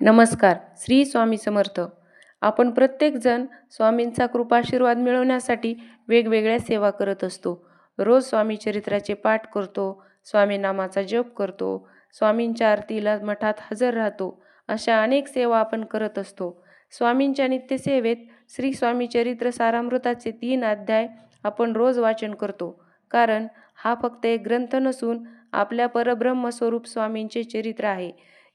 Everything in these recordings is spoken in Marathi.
नमस्कार. श्री स्वामी समर्थ. आपण प्रत्येकजण स्वामींचा कृपाशीर्वाद मिळवण्यासाठी वेगवेगळ्या सेवा करत असतो. रोज स्वामी चरित्राचे पाठ करतो, स्वामी नामाचा जप करतो, स्वामींच्या आरतीला मठात हजर राहतो. अशा अनेक सेवा आपण करत असतो. स्वामींच्या नित्यसेवेत श्री स्वामी चरित्र सारामृताचे 3 अध्याय आपण रोज वाचन करतो. कारण हा फक्त एक ग्रंथ नसून आपल्या परब्रह्म स्वरूप स्वामींचे चरित्र आहे.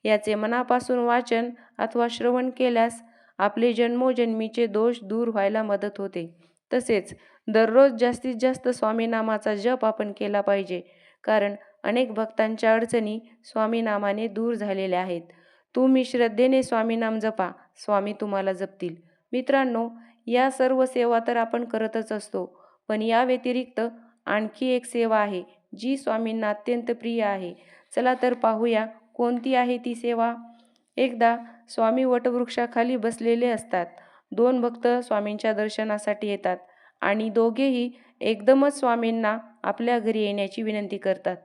याचे मनापासून वाचन अथवा श्रवण केल्यास आपले जन्मोजन्मीचे दोष दूर व्हायला मदत होते. तसेच दररोज जास्तीत जास्त स्वामीनामाचा जप आपण केला पाहिजे. कारण अनेक भक्तांच्या अडचणी स्वामीनामाने दूर झालेल्या आहेत. तुम्ही श्रद्धेने स्वामीनाम जपा, स्वामी तुम्हाला जपतील. मित्रांनो, या सर्व सेवा तर आपण करतच असतो. पण या व्यतिरिक्त आणखी एक सेवा आहे जी स्वामींना अत्यंत प्रिय आहे. चला तर पाहूया कोणती आहे ती सेवा. एकदा स्वामी वटवृक्षाखाली बसलेले असतात. 2 भक्त स्वामींच्या दर्शनासाठी येतात आणि दोघेही एकदमच स्वामींना आपल्या घरी येण्याची विनंती करतात.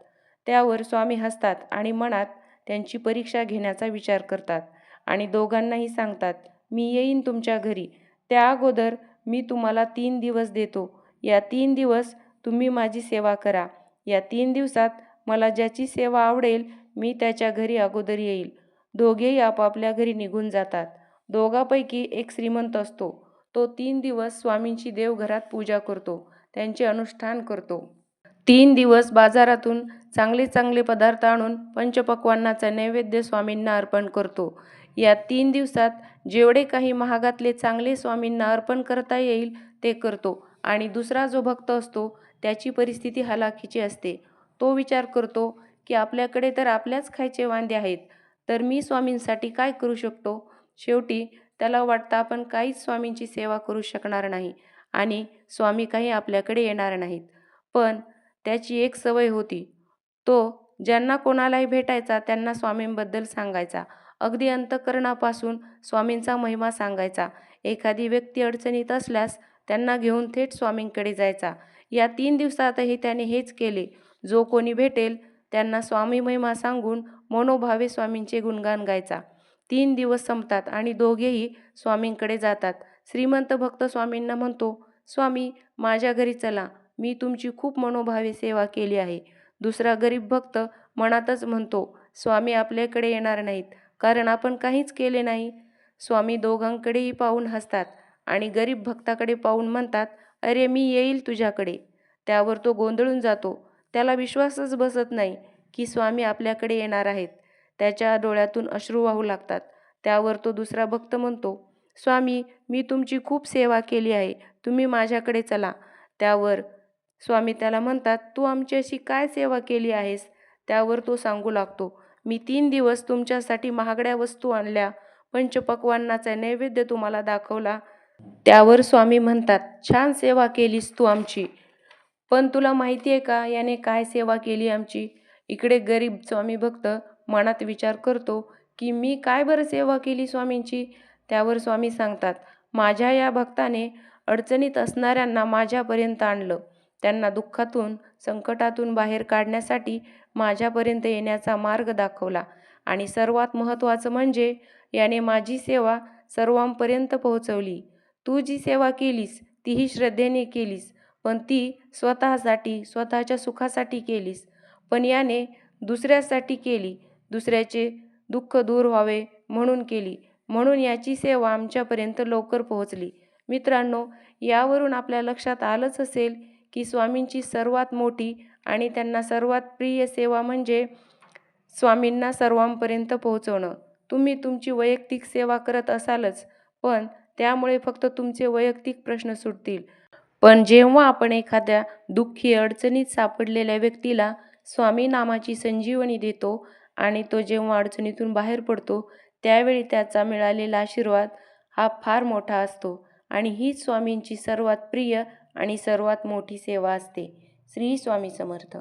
त्यावर स्वामी हसतात आणि मनात त्यांची परीक्षा घेण्याचा विचार करतात आणि दोघांनाही सांगतात, मी येईन तुमच्या घरी. त्या अगोदर मी तुम्हाला 3 दिवस देतो. या 3 दिवस तुम्ही माझी सेवा करा. या 3 दिवसात मला ज्याची सेवा आवडेल मी त्याच्या घरी अगोदर येईल. दोघेही आपापल्या घरी निघून जातात. दोघांपैकी एक श्रीमंत असतो. तो 3 दिवस स्वामींची देवघरात पूजा करतो, त्यांचे अनुष्ठान करतो. 3 दिवस बाजारातून चांगले चांगले पदार्थ आणून पंचपक्वान्नाचा नैवेद्य स्वामींना अर्पण करतो. या 3 दिवसात जेवढे काही महागातले चांगले स्वामींना अर्पण करता येईल ते करतो. आणि दुसरा जो भक्त असतो त्याची परिस्थिती हलाखीची असते. तो विचार करतो की आपल्याकडे तर आपल्याच खायचे वांदे आहेत, तर मी स्वामींसाठी काय करू शकतो. शेवटी त्याला वाटतं आपण काहीच स्वामींची सेवा करू शकणार नाही आणि स्वामी काही आपल्याकडे येणार नाहीत. पण त्याची एक सवय होती. तो ज्यांना कोणालाही भेटायचा त्यांना स्वामींबद्दल सांगायचा. अगदी अंतःकरणापासून स्वामींचा महिमा सांगायचा. एखादी व्यक्ती अडचणीत असल्यास त्यांना घेऊन थेट स्वामींकडे जायचा. या 3 दिवसातही त्याने हेच केले. जो कोणी भेटेल त्यांना स्वामी महिमा सांगून मनोभावे स्वामींचे गुणगान गायचा. 3 दिवस संपतात आणि दोघेही स्वामींकडे जातात. श्रीमंत भक्त स्वामींना म्हणतो, स्वामी माझ्या घरी चला, मी तुमची खूप मनोभावे सेवा केली आहे. दुसरा गरीब भक्त मनातच म्हणतो, स्वामी आपल्याकडे येणार नाहीत, कारण आपण काहीच केले नाही. स्वामी दोघांकडेही पाहून हसतात आणि गरीब भक्ताकडे पाहून म्हणतात, अरे मी येईल तुझ्याकडे. त्यावर तो गोंधळून जातो. त्याला विश्वासच बसत नाही की स्वामी आपल्याकडे येणार आहेत. त्याच्या डोळ्यातून अश्रू वाहू लागतात. त्यावर तो दुसरा भक्त म्हणतो, स्वामी मी तुमची खूप सेवा केली आहे, तुम्ही माझ्याकडे चला. त्यावर स्वामी त्याला म्हणतात, तू आमची अशी काय सेवा केली आहेस. त्यावर तो सांगू लागतो, मी 3 दिवस तुमच्यासाठी महागड्या वस्तू आणल्या, पंचपक्वान्नाचा नैवेद्य तुम्हाला दाखवला. त्यावर स्वामी म्हणतात, छान सेवा केलीस तू आमची, पण तुला माहिती आहे का याने काय सेवा केली आमची. इकडे गरीब स्वामी भक्त मनात विचार करतो की मी काय बरं सेवा केली स्वामींची. त्यावर स्वामी सांगतात, माझ्या या भक्ताने अडचणीत असणाऱ्यांना माझ्यापर्यंत आणलं. त्यांना दुःखातून संकटातून बाहेर काढण्यासाठी माझ्यापर्यंत येण्याचा मार्ग दाखवला. आणि सर्वात महत्त्वाचं म्हणजे याने माझी सेवा सर्वांपर्यंत पोहोचवली. तू जी सेवा केलीस तीही श्रद्धेने केलीस, पण ती स्वतःसाठी स्वतःच्या सुखासाठी केलीस. पण याने दुसऱ्यासाठी केली, दुसऱ्याचे दुःख दूर व्हावे म्हणून केली, म्हणून याची सेवा आमच्यापर्यंत लवकर पोहोचली. मित्रांनो, यावरून आपल्या लक्षात आलंच असेल की स्वामींची सर्वात मोठी आणि त्यांना सर्वात प्रिय सेवा म्हणजे स्वामींना सर्वांपर्यंत पोहोचवणं. तुम्ही तुमची वैयक्तिक सेवा करत असालच, पण त्यामुळे फक्त तुमचे वैयक्तिक प्रश्न सुटतील. पण जेव्हा आपण एखाद्या दुःखी अडचणीत सापडलेल्या व्यक्तीला स्वामी नामाची संजीवनी देतो आणि तो जेव्हा अडचणीतून बाहेर पडतो त्यावेळी त्याचा मिळालेला आशीर्वाद हा फार मोठा असतो. आणि हीच स्वामींची सर्वात प्रिय आणि सर्वात मोठी सेवा असते. श्री स्वामी समर्थ.